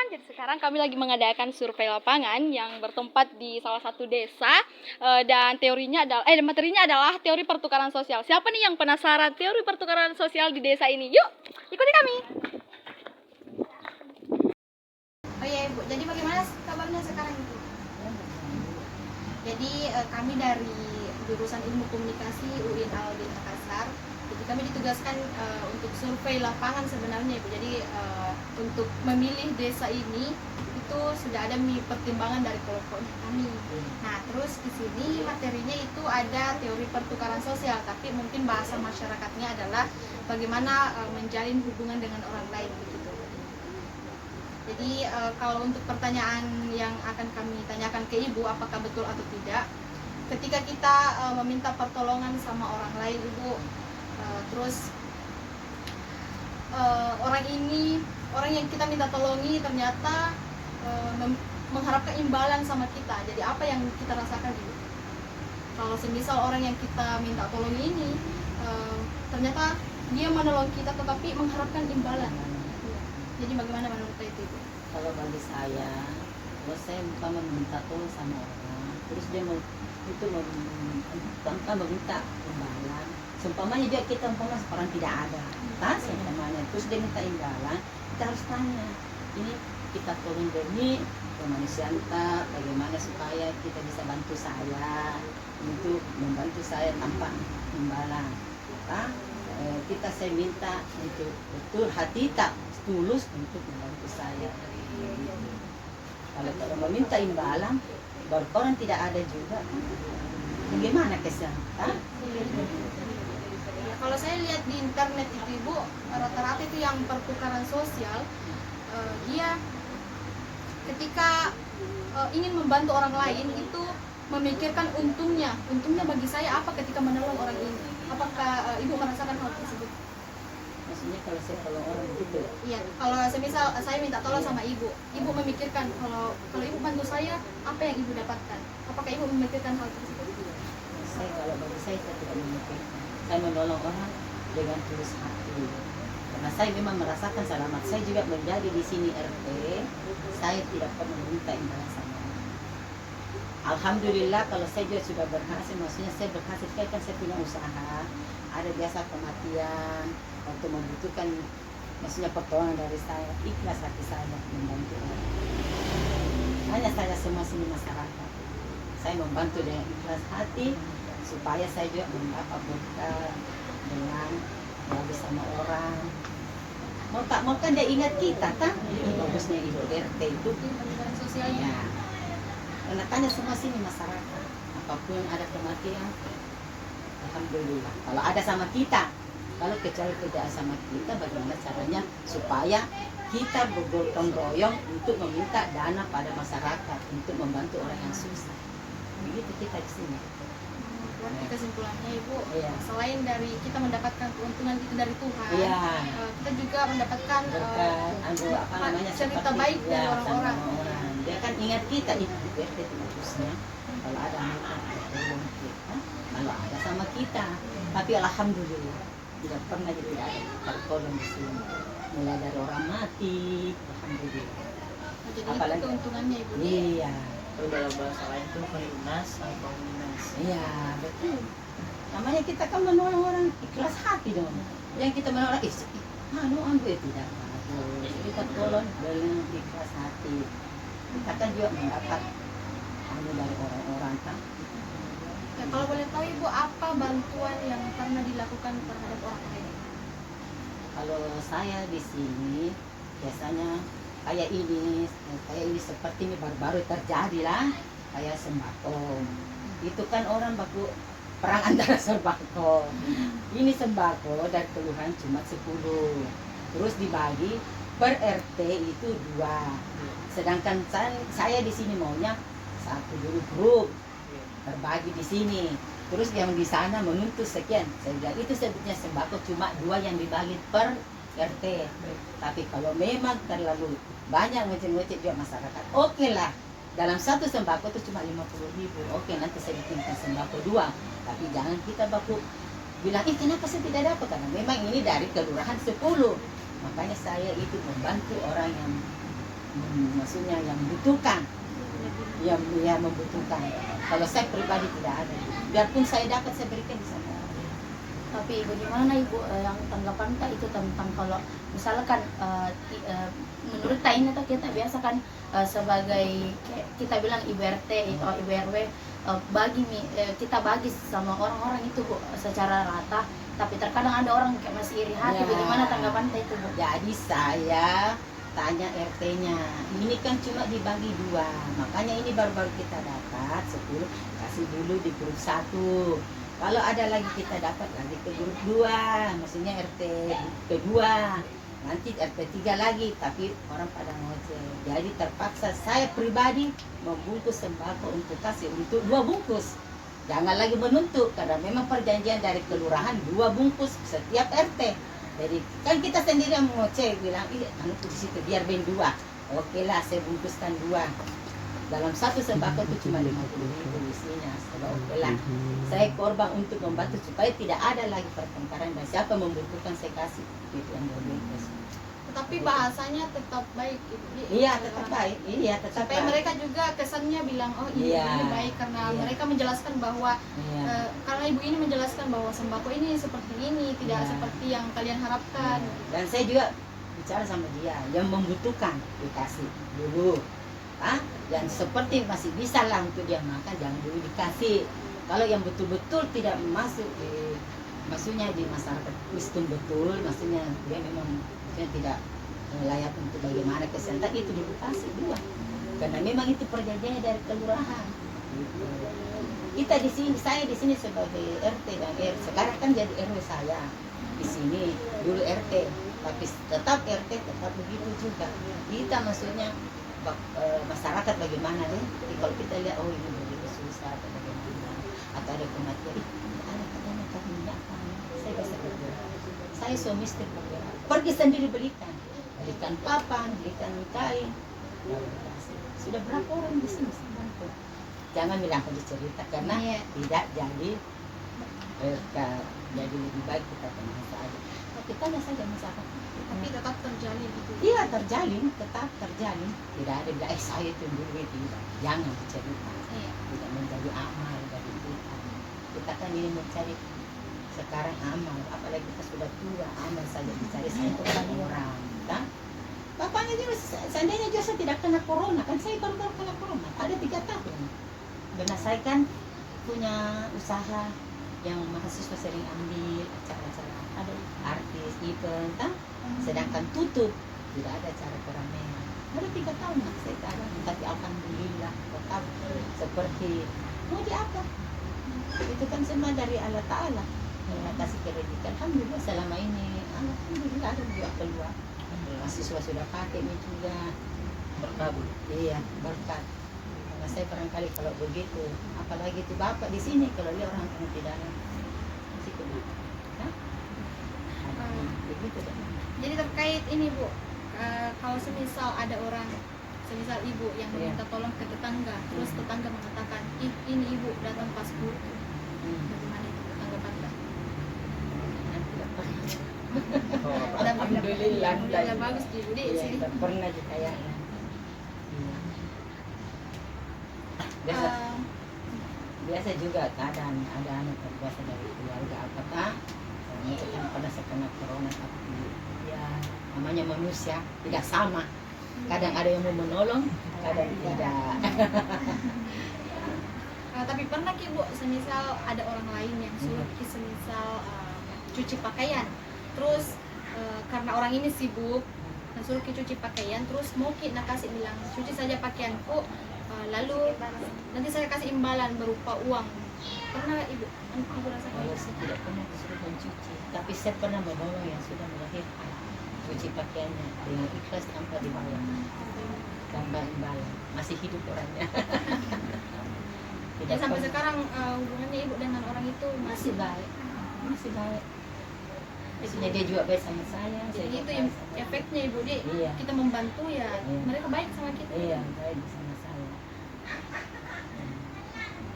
Jadi sekarang kami lagi mengadakan survei lapangan yang bertempat di salah satu desa dan materinya adalah teori pertukaran sosial. Siapa nih yang penasaran teori pertukaran sosial di desa ini? Yuk, ikuti kami. Oh iya Ibu, jadi bagaimana kabarnya sekarang Ibu? Jadi kami dari jurusan Ilmu Komunikasi UIN Al-Adil Makassar. Jadi kami ditugaskan untuk survei lapangan sebenarnya Ibu. Jadi untuk memilih desa ini itu sudah ada pertimbangan dari kelompoknya kami. Nah, terus di sini materinya itu ada teori pertukaran sosial, tapi mungkin bahasa masyarakatnya adalah bagaimana menjalin hubungan dengan orang lain begitu. Jadi kalau untuk pertanyaan yang akan kami tanyakan ke Ibu, apakah betul atau tidak, ketika kita meminta pertolongan sama orang lain Ibu, terus orang yang kita minta tolongi ternyata mengharapkan imbalan sama kita, jadi apa yang kita rasakan Ibu? Kalau semisal orang yang kita minta tolongi ini ternyata dia menolong kita tetapi mengharapkan imbalan, jadi bagaimana menurut itu Ibu? Kalau bagi saya, kalau saya meminta tolong sama orang, terus dia meminta imbalan, seumpamanya dia kita orang tidak ada, tas seumpamanya, terus dia minta imbalan, kita harus tanya, ini kita tolong demi kemanusiaan, bagaimana supaya kita bisa bantu saya untuk membantu saya tanpa imbalan. Saya minta untuk betul hati tak tulus untuk membantu saya. Kalau meminta imbalan, baru orang tidak ada juga, bagaimana kesehatan? Kalau saya lihat di internet itu Ibu, rata-rata itu yang pertukaran sosial, dia ketika ingin membantu orang lain itu memikirkan untungnya bagi saya apa ketika menolong orang ini. Apakah Ibu merasakan hal tersebut? Maksudnya kalau saya tolong orang gitu? Iya, kalau semisal saya minta tolong sama Ibu memikirkan kalau Ibu bantu saya, apa yang Ibu dapatkan? Apakah Ibu memikirkan hal tersebut? Kalau bagi saya tidak memikirkan. Saya menolong orang dengan tulus hati. Karena saya memang merasakan selamat. Saya juga menjadi di sini RT. Saya tidak pernah minta imbalan sama orang. Alhamdulillah kalau saya juga sudah berhasil. Maksudnya saya berhasil, kan saya punya usaha. Ada biasa kematian, waktu membutuhkan, maksudnya pertolongan dari saya, ikhlas hati saya membantu orang. Hanya saya semua sini masyarakat. Saya membantu dengan ikhlas hati, supaya saya juga mendapat berkah dengan bagus sama orang. Mau kan dia ingat kita, kan? Ini bagusnya Ibu RT itu. Sosialnya. Ya. Karena tanya semua sini masyarakat, apapun ada kematian, alhamdulillah. Kalau ada sama kita, kalau kecuali tidak sama kita, bagaimana caranya supaya kita bergotong royong untuk meminta dana pada masyarakat untuk membantu orang yang susah. Begitu kita di sini. Berarti kesimpulannya Ibu, iya, selain dari kita mendapatkan keuntungan itu dari Tuhan, iya, kita juga mendapatkan cerita baik dari orang-orang. Dia kan ingat kita itu bagusnya. Kalau ada tolong kita, kalau ada sama kita. Tapi alhamdulillah tidak pernah tidak ada tolong di sini. Mulai dari orang mati, alhamdulillah. Jadi apalagi itu keuntungannya Ibu. Iya. Kalau dalam bahasa lain itu pelunas atau minus. Iya, betul. Namanya kita kan menolong orang ikhlas hati dong. Yang kita menolong ambil tidak bagus. Kita tolong dengan ikhlas hati. Kita kan juga mendapat dari orang-orang kan. Ya, kalau boleh tahu Ibu, apa bantuan yang pernah dilakukan terhadap orang lain? Kalau saya di sini biasanya kayak ini seperti ini baru-baru terjadi lah, kayak sembako. Itu kan orang baku perang antara sembako. Ini sembako dari keluhan cuma 10. Terus dibagi per RT itu 2. Sedangkan saya di sini maunya 1 dulu grup. Terbagi di sini. Terus yang di sana menuntut sekian. Saya bilang itu sebetulnya sembako cuma 2 yang dibagi per RT. Tapi kalau memang terlalu banyak ngoceh-ngoceh juga masyarakat, oke lah. Dalam 1 sembako itu cuma 50.000. Oke, nanti saya bikinkan sembako 2. Tapi jangan kita baku bilang, kenapa saya tidak dapat? Karena memang ini dari kelurahan 10. Makanya saya itu membantu orang yang maksudnya yang membutuhkan, yang membutuhkan. Kalau saya pribadi tidak ada, biarpun saya dapat saya berikan di sana. Tapi bagaimana Ibu yang tanggapan Kak itu tentang kalau misalkan menurut Kak ini kita biasa kan sebagai kita bilang Ibu RT atau Ibu RW kita bagi sama orang-orang itu Bu secara rata, tapi terkadang ada orang kayak masih iri hati. Ya. Bagaimana tanggapan Kak itu Bu? Jadi saya tanya RT-nya, ini kan cuma dibagi 2, makanya ini baru-baru kita dapat 10, kasih dulu di grup 1. Kalau ada lagi kita dapat lagi ke grup 2, maksudnya RT kedua, nanti RT 3 lagi, tapi orang pada ngoceh. Jadi terpaksa saya pribadi membungkus sembako untuk kasih untuk 2 bungkus. Jangan lagi menuntut, karena memang perjanjian dari kelurahan 2 bungkus setiap RT. Jadi kan kita sendiri yang ngoceh, bilang, iya, di situ biar ben 2. Oke lah, saya bungkuskan 2. Dalam satu sembako itu cuma 50.000 isinya. Coba oke lah. Saya korban untuk membantu supaya tidak ada lagi pertengkaran dan siapa membutuhkan saya kasih. Itu yang gue. Tapi bahasanya tetap baik Ibu. Iya, tetap baik. Iya, tetap Supaya baik. mereka juga kesannya bilang, oh ibu Iya. ini baik, karena Iya. mereka menjelaskan bahwa Iya. karena ibu ini menjelaskan bahwa sembako ini seperti ini, tidak Iya. seperti yang kalian harapkan. Dan saya juga bicara sama dia, yang membutuhkan dikasih dulu. Yang seperti masih bisa lah untuk dia makan, jangan dulu dikasih. Kalau yang betul-betul tidak masuk maksudnya di masyarakat miskin betul, maksudnya dia memang tidak layak untuk bagaimana kesehatan, itu dulu kasih 2. Karena memang itu perjanjiannya dari kelurahan. Gitu. Kita di sini, saya di sini sebagai RT dan RW. Sekarang kan jadi RW saya di sini, dulu RT, tapi tetap RT tetap begitu juga. Kita maksudnya masyarakat bagaimana deh? Jadi kalau kita lihat oh ini begitu susah atau bagaimana, atau ada kematian, ada katanya minyak saya bisa bergerak. Saya suami istri bergerak, pergi sendiri belikan papan, belikan kain. Sudah berapa orang di sini bantu? Jangan bilang aku cerita karena Iya. tidak jadi jadi lebih baik kita tenang saja. Tapi tanya saja masyarakat. Tapi tetap terjalin gitu. Iya terjalin, tetap terjalin. Tidak ada bilang saya itu dulu tidak. Jangan cerita. Iya. Tidak menjadi amal dari kita. Kita kan ini mencari sekarang amal, apalagi kita sudah tua, amal saja dicari satu orang. Kan? Bapaknya juga seandainya juga saya tidak kena corona, kan saya baru kena corona, ada 3 tahun. Karena saya kan punya usaha yang mahasiswa sering ambil acara-acara ada artis event, kan? Sedangkan tutup, tidak ada acara keramaian. Ada 3 tahun saya kadang, tapi alhamdulillah tetap seperti mau di apa? Itu kan semua dari Allah Ta'ala. Yang kasih kredit. Alhamdulillah selama ini, alhamdulillah ada juga keluar. Mahasiswa sudah pakai ini juga. Berkabut. Iya, berkat. Karena saya barangkali kalau begitu, apalagi itu bapak di sini kalau lihat orang kena pidana, masih kena. Hah? Begitu deh. Jadi terkait ini Bu, kalau semisal ada orang, semisal ibu yang Iya. meminta tolong ke tetangga, terus tetangga mengatakan, ini ibu datang pas butuh. Bagaimana itu tanggapan Mbak? Alhamdulillah. Alhamdulillah bagus di Budi Iya, sini. tidak pernah ditayangkan. Biasa, biasa juga kadang ada anak terbiasa dari keluarga apa tak? Itu kan pada sekena corona tapi ya namanya manusia tidak sama. Kadang ada yang mau menolong, kadang tidak. Tapi pernah Ki Bu, semisal ada orang lain yang suruh Ki semisal cuci pakaian, terus karena orang ini sibuk, nah suruh Ki cuci pakaian, terus mau Ki nak kasih bilang cuci saja pakaianku, lalu nanti saya kasih imbalan berupa uang. Pernah nggak Ibu? Ibu rasakan? Kalau saya tidak pernah disuruh mencuci, tapi saya pernah menolong yang sudah melahirkan, cuci pakaiannya dengan ikhlas tanpa dibayar, tanpa imbalan, masih hidup orangnya. Ya sampai sekarang hubungannya Ibu dengan orang itu masih baik, masih baik. Maksudnya dia juga baik sama saya. Jadi saya itu juga yang baik sama dia. efeknya Ibu, di Iya. kita membantu ya, Iya. mereka baik sama kita. Iya, baik sama saya.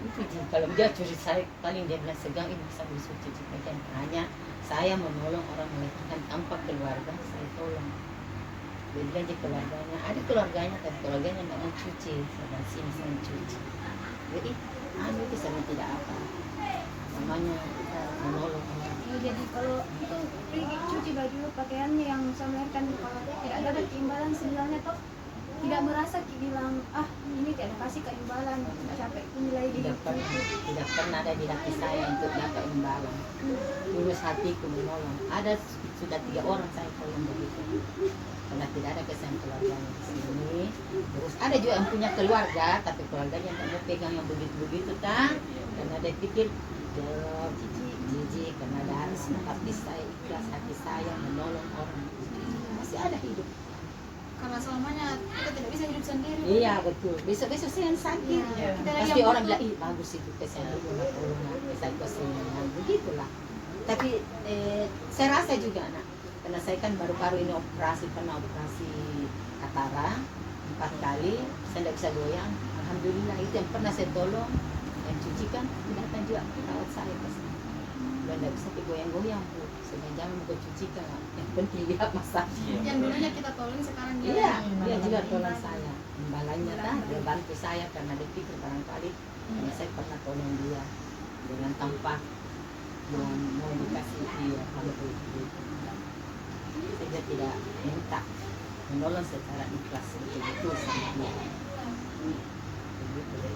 Itu sih, kalau dia curi saya paling dia bilang segang ini bisa disuruh cuci pakaian. Hanya saya menolong orang melahirkan tanpa keluarga, saya tolong. dia gaji keluarganya, ada keluarganya tapi keluarganya nggak mau cuci, sedang sini saya cuci. Jadi itu sama tidak apa, namanya kita menolong orang. Ya, jadi kalau itu pergi cuci baju pakaiannya yang saya melahirkan, kalau tidak dapat imbalan sebenarnya toh tidak merasa bilang ini tidak kasih keimbalan, capek nilai Tidak diri. pernah ada di hati saya untuk dapat imbalan. Tulus hatiku menolong. Ada sudah 3 orang saya tolong begitu. Karena tidak ada kesan keluarganya di sini. Terus ada juga yang punya keluarga, tapi keluarganya tidak mau pegang yang begitu-begitu tang. Karena dia pikir jijik karena ada harus, tapi saya ikhlas hati saya menolong orang. Masih ada hidup. Karena selamanya kita tidak bisa hidup sendiri. Iya betul. Besok-besok saya yang sakit. Iya. Kita lagi Pasti yang orang butuh. bilang, ih bagus itu kesan ibu nggak tolongan, kesan kesenangan, begitulah. Tapi saya rasa juga nak, karena saya kan baru-baru ini pernah operasi katara 4 kali, saya tidak bisa goyang. Alhamdulillah itu yang pernah saya tolong, yang cuci kan datang juga rawat saya pasti. Udah tidak bisa digoyang-goyang bu, saya jangan mau cuci kan, yang penting lihat masalahnya. Yang dulunya kita tolong sekarang dia. Iya, dia juga tolong saya. Imbalannya kan, dia bantu saya karena dia pikir barangkali karena saya pernah tolong dia dengan tanpa yang mau dikasih dia kalau begitu. Saya tidak minta, menolong secara ikhlas betul-betul sama dia. Begitu deh.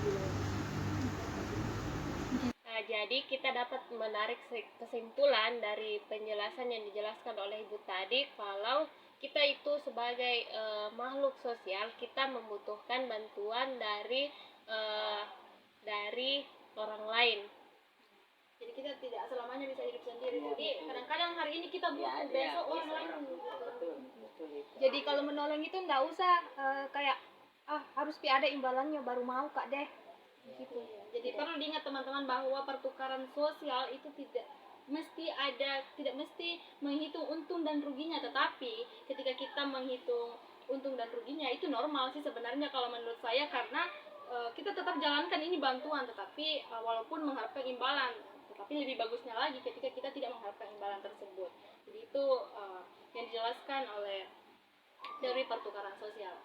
Nah, jadi kita dapat menarik kesimpulan dari penjelasan yang dijelaskan oleh Ibu tadi kalau kita itu sebagai makhluk sosial, kita membutuhkan bantuan dari orang lain. Jadi kita tidak selamanya bisa hidup sendiri. Jadi kadang-kadang hari ini kita butuh, besok orang lain Betul, betul. Jadi kalau menolong itu nggak usah kayak harus ada imbalannya baru mau kak deh. Gitu. Jadi perlu diingat teman-teman bahwa pertukaran sosial itu tidak mesti menghitung untung dan ruginya, tetapi ketika kita menghitung untung dan ruginya itu normal sih sebenarnya kalau menurut saya, karena kita tetap jalankan ini bantuan tetapi walaupun mengharapkan imbalan, tetapi lebih bagusnya lagi ketika kita tidak mengharapkan imbalan tersebut. Jadi itu yang dijelaskan oleh teori pertukaran sosial.